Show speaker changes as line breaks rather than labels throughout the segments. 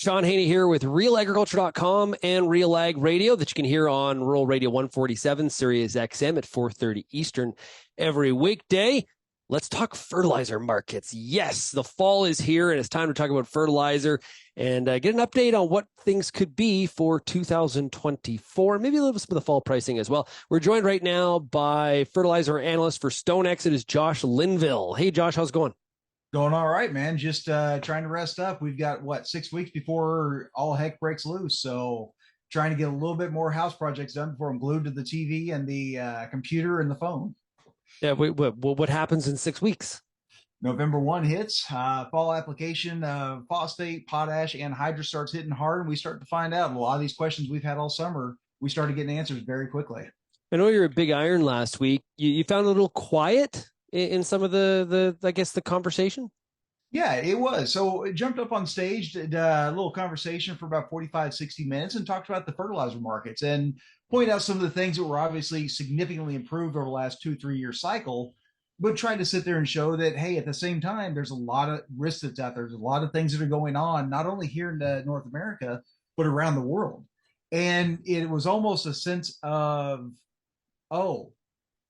Sean Haney here with RealAgriculture.com and Real Ag Radio that you can hear on Rural Radio 147, Sirius XM at 4:30 Eastern every weekday. Let's talk fertilizer markets. Yes, the fall is here and it's time to talk about fertilizer and get an update on what things could be for 2024, maybe a little bit of the fall pricing as well. We're joined right now by fertilizer analyst for StoneX. It is Josh Linville. Hey, Josh, how's it going?
Going all right, man. Just trying to rest up. We've got, 6 weeks before all heck breaks loose. So trying to get a little bit more house projects done before I'm glued to the TV and the computer and the phone.
Yeah, what happens in 6 weeks?
November 1 hits, fall application of phosphate, potash, and hydro starts hitting hard, and we start to find out a lot of these questions we've had all summer. We started getting answers very quickly.
I know you were a big iron last week. You found it a little quiet in some of the conversation?
Yeah, it was. So it jumped up on stage, did a little conversation for about 45, 60 minutes and talked about the fertilizer markets and point out some of the things that were obviously significantly improved over the last 2-3 year cycle, but tried to sit there and show that, hey, at the same time, there's a lot of risk that's out there. There's a lot of things that are going on, not only here in North America, but around the world. And it was almost a sense of, oh,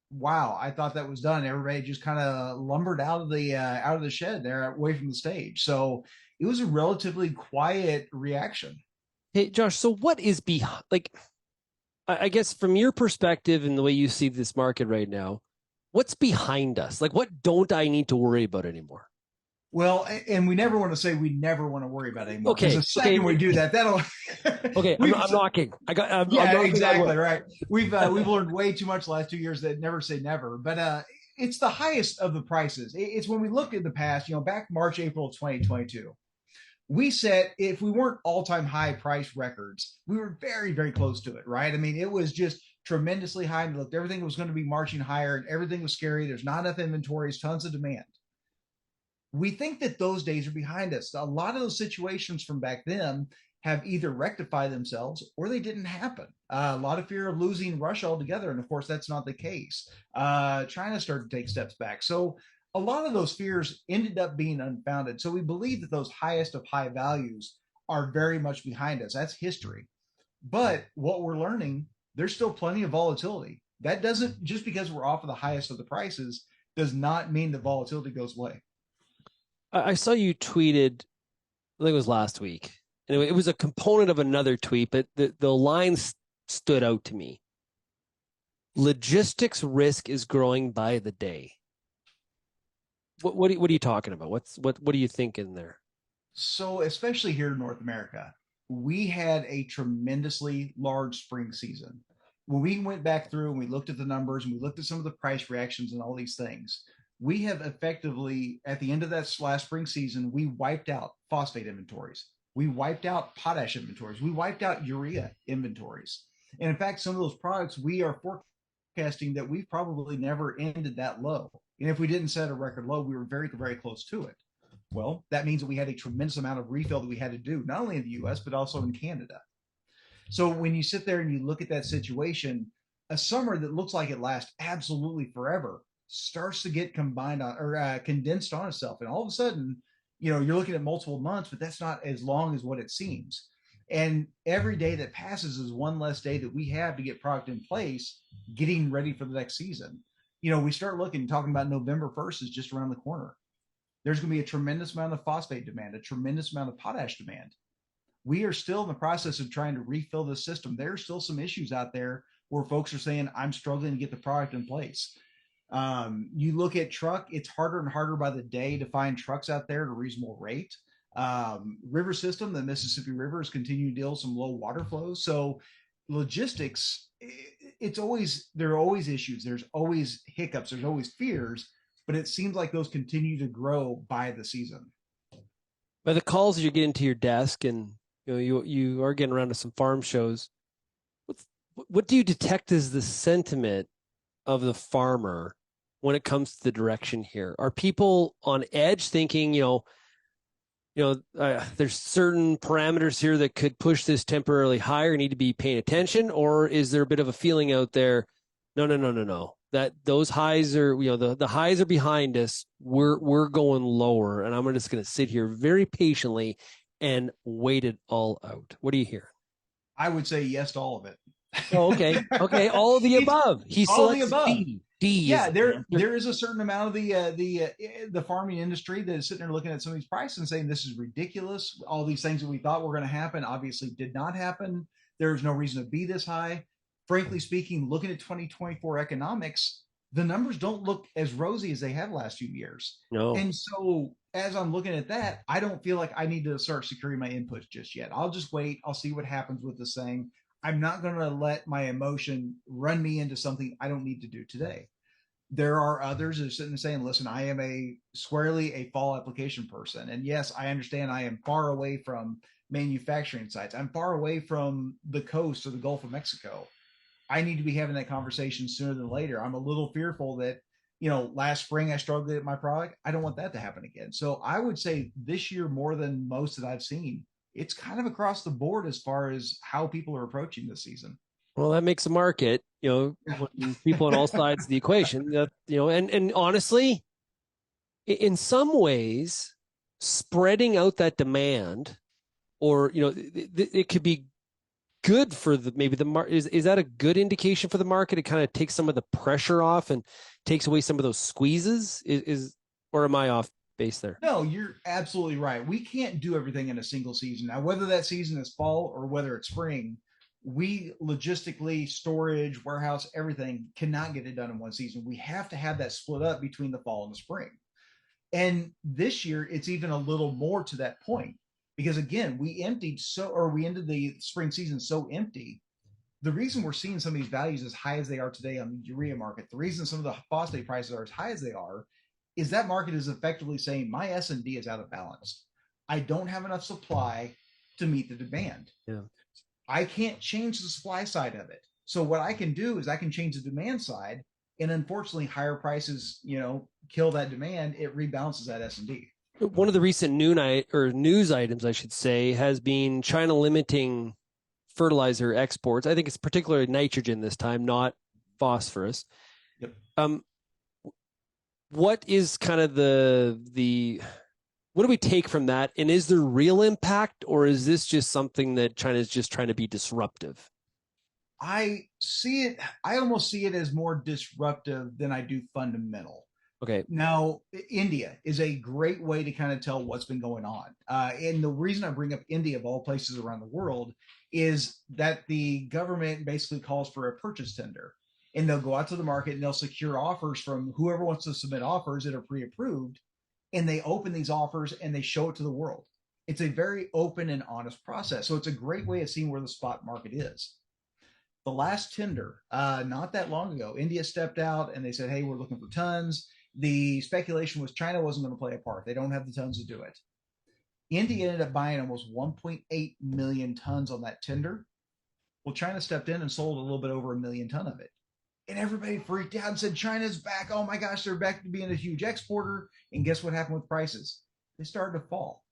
wow, I thought that was done. Everybody just kind of lumbered out of the shed there, away from the stage. So it was a relatively quiet reaction.
Hey, Josh, so what is behind, I guess from your perspective and the way you see this market right now, what's behind us? Like, what don't I need to worry about anymore?
Well, and we never want to say we never want to worry about it anymore.
Okay.
The second we do that, that'll.
Okay, I'm knocking. I'm knocking
exactly right. We've learned way too much the last 2 years that never say never. But it's the highest of the prices. It's when we look at the past, back March, April of 2022, we said if we weren't all-time high price records, we were very, very close to it, right? I mean, it was just tremendously high. And looked, everything was going to be marching higher, and everything was scary. There's not enough inventories, tons of demand. We think that those days are behind us. A lot of those situations from back then have either rectified themselves or they didn't happen. A lot of fear of losing Russia altogether. And of course, that's not the case. China started to take steps back. So a lot of those fears ended up being unfounded. So we believe that those highest of high values are very much behind us. That's history. But what we're learning, there's still plenty of volatility. That doesn't, just because we're off of the highest of the prices, does not mean the volatility goes away.
I saw you tweeted, I think it was last week. Anyway, it was a component of another tweet, but the lines stood out to me. Logistics risk is growing by the day. What are you talking about? What are you thinking there?
So, especially here in North America, we had a tremendously large spring season. When we went back through and we looked at the numbers and we looked at some of the price reactions and all these things, we have effectively, at the end of that last spring season, we wiped out phosphate inventories. We wiped out potash inventories. We wiped out urea inventories. And in fact, some of those products, we are forecasting that we've probably never ended that low. And if we didn't set a record low, we were very, very close to it. Well, that means that we had a tremendous amount of refill that we had to do, not only in the US, but also in Canada. So when you sit there and you look at that situation, a summer that looks like it lasts absolutely forever starts to get condensed on itself. And all of a sudden, you're looking at multiple months, but that's not as long as what it seems. And every day that passes is one less day that we have to get product in place, getting ready for the next season. We start talking about November 1st is just around the corner. There's going to be a tremendous amount of phosphate demand, a tremendous amount of potash demand. We are still in the process of trying to refill the system. There are still some issues out there where folks are saying, I'm struggling to get the product in place. You look at truck, it's harder and harder by the day to find trucks out there at a reasonable rate. River system, the Mississippi River is continuing to deal with some low water flows. So logistics, there are always issues. There's always hiccups. There's always fears, but it seems like those continue to grow by the season.
By the calls you're getting to your desk and you are getting around to some farm shows, what do you detect as the sentiment of the farmer when it comes to the direction here? Are people on edge thinking, there's certain parameters here that could push this temporarily higher, need to be paying attention? Or is there a bit of a feeling out there, no, that those highs are, the highs are behind us. We're going lower, and I'm just going to sit here very patiently and wait it all out? What do you hear?
I would say yes to all of it.
Oh, okay. Okay. All of the
It's
above. He
all the
selects
above.
D. D is
Yeah,
the answer.
there is a certain amount of the farming industry that is sitting there looking at some of these prices and saying this is ridiculous. All these things that we thought were going to happen obviously did not happen. There's no reason to be this high. Frankly speaking, looking at 2024 economics, the numbers don't look as rosy as they have last few years.
No.
And so as I'm looking at that, I don't feel like I need to start securing my inputs just yet. I'll just wait. I'll see what happens with this thing. I'm not going to let my emotion run me into something I don't need to do today. There are others that are sitting there saying, listen, I am squarely a fall application person. And yes, I understand I am far away from manufacturing sites. I'm far away from the coast or the Gulf of Mexico. I need to be having that conversation sooner than later. I'm a little fearful that, last spring I struggled with my product. I don't want that to happen again. So I would say this year, more than most that I've seen, it's kind of across the board as far as how people are approaching this season.
Well, that makes a market, when people on all sides of the equation, and honestly, in some ways, spreading out that demand, or, it could be good for maybe the market. Is that a good indication for the market? It kind of takes some of the pressure off and takes away some of those squeezes, or am I off base there?
No, you're absolutely right. We can't do everything in a single season. Now, whether that season is fall or whether it's spring, we logistically, storage, warehouse, everything cannot get it done in one season. We have to have that split up between the fall and the spring. And this year, it's even a little more to that point because again, we ended the spring season so empty. The reason we're seeing some of these values as high as they are today on the urea market, the reason some of the phosphate prices are as high as they are, is that market is effectively saying my S&D is out of balance. I don't have enough supply to meet the demand.
Yeah.
I can't change the supply side of it. So what I can do is I can change the demand side, and unfortunately, higher prices, kill that demand. It rebalances that S&D.
One of the recent news items, I should say, has been China limiting fertilizer exports. I think it's particularly nitrogen this time, not phosphorus.
Yep.
What is kind of what do we take from that? And is there real impact, or is this just something that China is just trying to be disruptive?
I almost see it as more disruptive than I do fundamental.
Okay.
Now, India is a great way to kind of tell what's been going on. And the reason I bring up India, of all places around the world, is that the government basically calls for a purchase tender. And they'll go out to the market and they'll secure offers from whoever wants to submit offers that are pre-approved. And they open these offers and they show it to the world. It's a very open and honest process. So it's a great way of seeing where the spot market is. The last tender, not that long ago, India stepped out and they said, hey, we're looking for tons. The speculation was China wasn't going to play a part. They don't have the tons to do it. India ended up buying almost 1.8 million tons on that tender. Well, China stepped in and sold a little bit over 1 million ton of it. And everybody freaked out and said, China's back. Oh my gosh, they're back to being a huge exporter. And guess what happened with prices? They started to fall.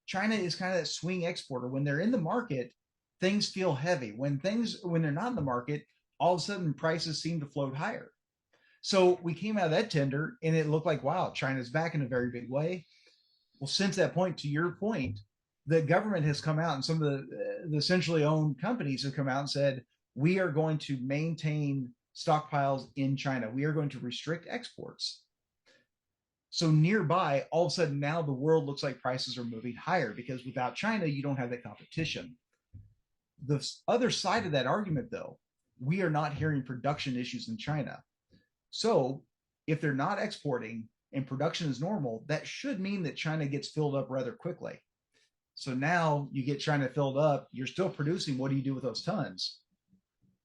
China is kind of that swing exporter. When they're in the market, things feel heavy. When they're not in the market, all of a sudden prices seem to float higher. So we came out of that tender and it looked like, wow, China's back in a very big way. Well, since that point, to your point, the government has come out and some of the centrally owned companies have come out and said, we are going to maintain stockpiles in China. We are going to restrict exports. So nearby, all of a sudden now the world looks like prices are moving higher because without China, you don't have that competition. The other side of that argument, though, we are not hearing production issues in China. So if they're not exporting and production is normal, that should mean that China gets filled up rather quickly. So now you get China filled up, you're still producing. What do you do with those tons?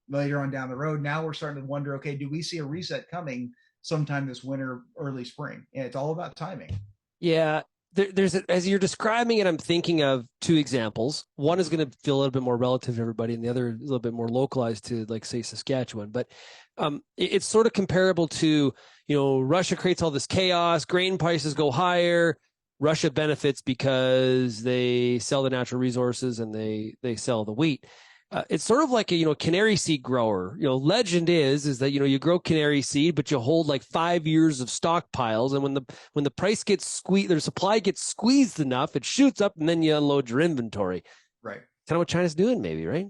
Later on down the road, now we're starting to wonder, okay, do we see a reset coming sometime this winter, early spring? And it's all about timing.
Yeah. As you're describing it, I'm thinking of two examples. One is going to feel a little bit more relative to everybody, and the other is a little bit more localized to, like, say, Saskatchewan. But it's sort of comparable to, Russia creates all this chaos, grain prices go higher. Russia benefits because they sell the natural resources and they sell the wheat. It's sort of like a canary seed grower. Legend is that you grow canary seed, but you hold like 5 years of stockpiles, and when the price gets squeezed, their supply gets squeezed enough, it shoots up, and then you unload your inventory.
Right.
Kind of what China's doing, maybe, right?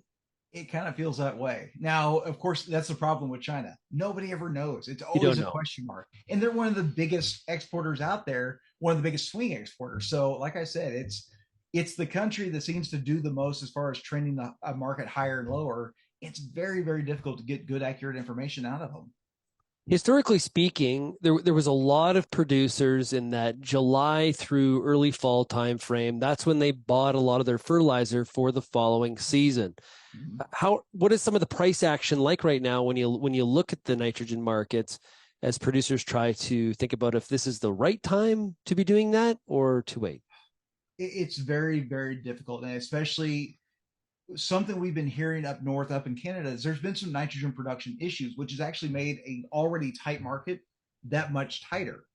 It kind of feels that way. Now, of course, that's the problem with China. Nobody ever knows. It's
You don't
always a
know.
question mark. And they're one of the biggest exporters out there, one of the biggest swing exporters. So, like I said, it's the country that seems to do the most as far as trending the market higher and lower. It's very, very difficult to get good, accurate information out of them.
Historically speaking, there was a lot of producers in that July through early fall time frame. That's when they bought a lot of their fertilizer for the following season.
Mm-hmm.
What is some of the price action like right now when you look at the nitrogen markets as producers try to think about if this is the right time to be doing that or to wait?
It's very, very difficult, and especially something we've been hearing up north, up in Canada, is there's been some nitrogen production issues, which has actually made an already tight market that much tighter.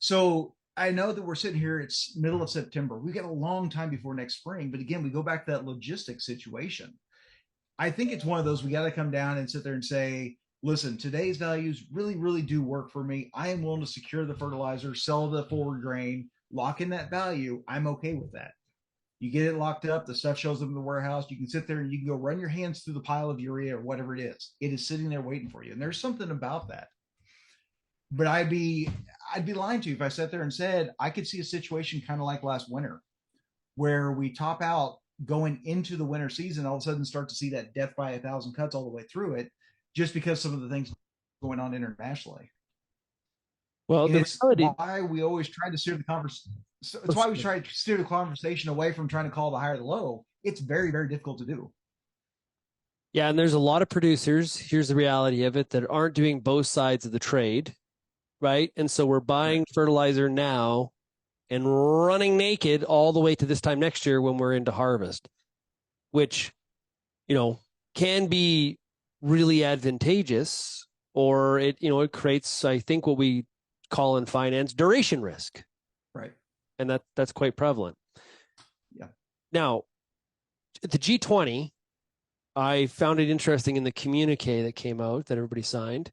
So I know that we're sitting here, it's middle of September. We got a long time before next spring. But again, we go back to that logistics situation. I think it's one of those we got to come down and sit there and say, listen, today's values really, really do work for me. I am willing to secure the fertilizer, sell the forward grain, lock in that value. I'm okay with that. You get it locked up, the stuff shows up in the warehouse. You can sit there and you can go run your hands through the pile of urea or whatever it is. It is sitting there waiting for you. And there's something about that. But I'd be lying to you if I sat there and said I could see a situation kind of like last winter where we top out going into the winter season, all of a sudden start to see that death by 1,000 cuts all the way through it, just because some of the things going on internationally.
Well,
And
the
it's
reality,
why we always try to steer the conversation. It's why we try to steer the conversation away from trying to call the higher the low. It's very, very difficult to do.
yeah, and there's a lot of producers. Here's the reality of it that aren't doing both sides of the trade, right? And so we're
Right.
buying fertilizer now and running naked all the way to this time next year when we're into harvest, which, you know, can be really advantageous, or it creates, I think, what we call in finance duration risk.
Right.
And that's quite prevalent.
Yeah.
Now, at the G20, I found it interesting in the communique that came out that everybody signed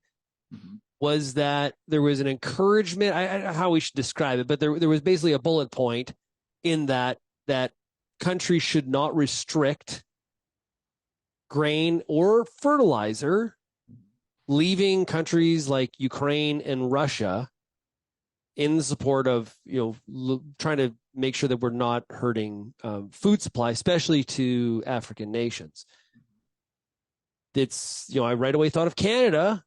Mm-hmm.
was that there was an encouragement. I don't know how we should describe it, but there was basically a bullet point in that countries should not restrict grain or fertilizer leaving countries like Ukraine and Russia in the support of trying to make sure that we're not hurting food supply, especially to African nations. It's I right away thought of Canada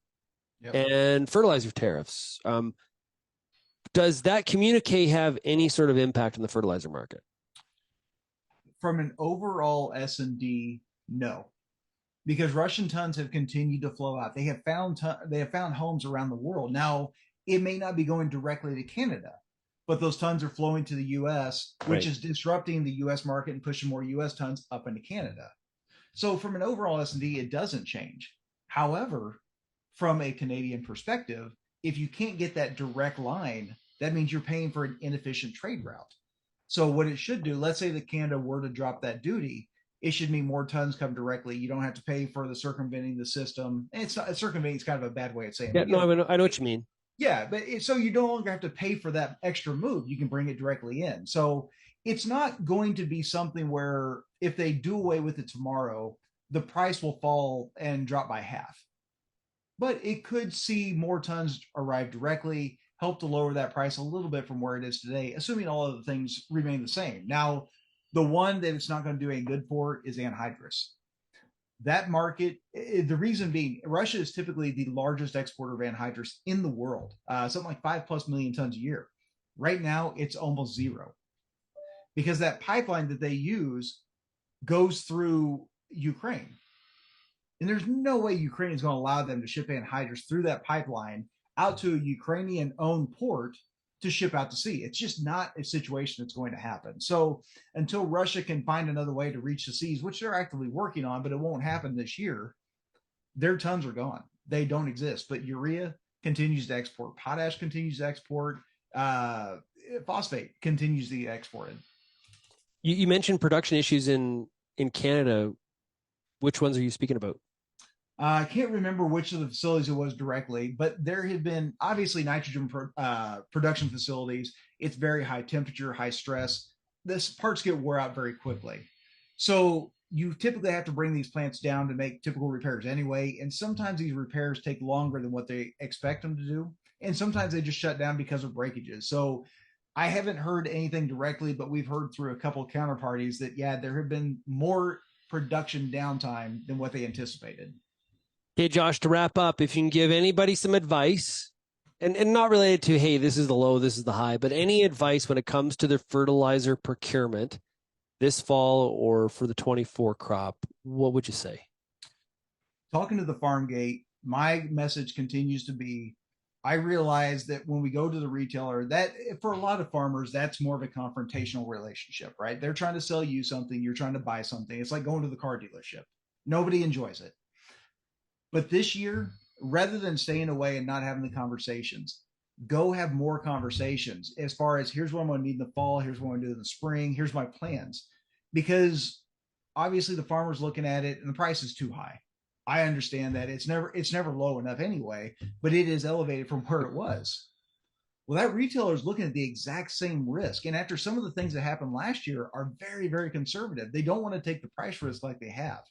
Yep.
and fertilizer tariffs. Does that communique have any sort of impact on the fertilizer market?
From an overall S&D, no, because Russian tons have continued to flow out. They have found homes around the world. Now, it may not be going directly to Canada, but those tons are flowing to the U.S., which
Right.
is disrupting the U.S. market and pushing more U.S. tons up into Canada. So from an overall S&D, it doesn't change. However, from a Canadian perspective, if you can't get that direct line, that means you're paying for an inefficient trade route. So what it should do, let's say that Canada were to drop that duty, it should mean more tons come directly. You don't have to pay for the circumventing the system. And it's not circumventing; it's kind of a bad way of saying,
Yeah,
but
no, I know what you mean.
yeah, but so you no longer have to pay for that extra move. You can bring it directly in. So it's not going to be something where if they do away with it tomorrow, the price will fall and drop by half. But it could see more tons arrive directly, help to lower that price a little bit from where it is today, assuming all of the things remain the same. Now, the one that it's not going to do any good for is anhydrous. That market, the reason being, Russia is typically the largest exporter of anhydrous in the world, something like 5+ million tons a year. Right now, it's almost zero because that pipeline that they use goes through Ukraine. And there's no way Ukraine is going to allow them to ship anhydrous through that pipeline out to a Ukrainian owned port to ship out to sea. It's just not a situation that's going to happen. So until Russia can find another way to reach the seas, which they're actively working on, but it won't happen this year, their tons are gone. They don't exist. But urea continues to export, potash continues to export, phosphate continues to get exported.
You mentioned production issues in Canada. Which ones are you speaking about?
I can't remember which of the facilities it was directly, but there had been obviously nitrogen production facilities. It's very high temperature, high stress. This parts get wore out very quickly. So you typically have to bring these plants down to make typical repairs anyway. And sometimes these repairs take longer than what they expect them to do. And sometimes they just shut down because of breakages. So I haven't heard anything directly, but we've heard through a couple of counterparties that, yeah, there have been more production downtime than what they anticipated.
Okay, Josh, to wrap up, if you can give anybody some advice, and not related to, hey, this is the low, this is the high, but any advice when it comes to their fertilizer procurement this fall or for the 24 crop, what would you say?
Talking to the farm gate, my message continues to be I realize that when we go to the retailer, that for a lot of farmers, that's more of a confrontational relationship, right? They're trying to sell you something, you're trying to buy something. It's like going to the car dealership. Nobody enjoys it. But this year, rather than staying away and not having the conversations, go have more conversations as far as here's what I'm going to need in the fall, here's what I'm going to do in the spring, here's my plans. Because obviously the farmer's looking at it and the price is too high. I understand that it's never low enough anyway, but it is elevated from where it was. Well, that retailer is looking at the exact same risk. And after some of the things that happened last year are very, very conservative, they don't want to take the price risk like they have.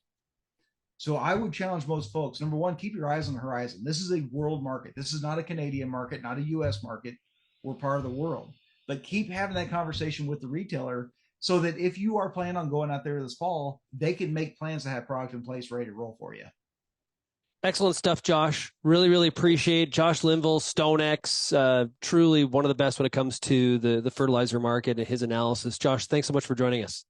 So I would challenge most folks. Number one, keep your eyes on the horizon. This is a world market. This is not a Canadian market, not a US market. We're part of the world. But keep having that conversation with the retailer so that if you are planning on going out there this fall, they can make plans to have product in place ready to roll for you.
Excellent stuff, Josh. Really, really appreciate Josh Linville, StoneX. Truly one of the best when it comes to the fertilizer market and his analysis. Josh, thanks so much for joining us.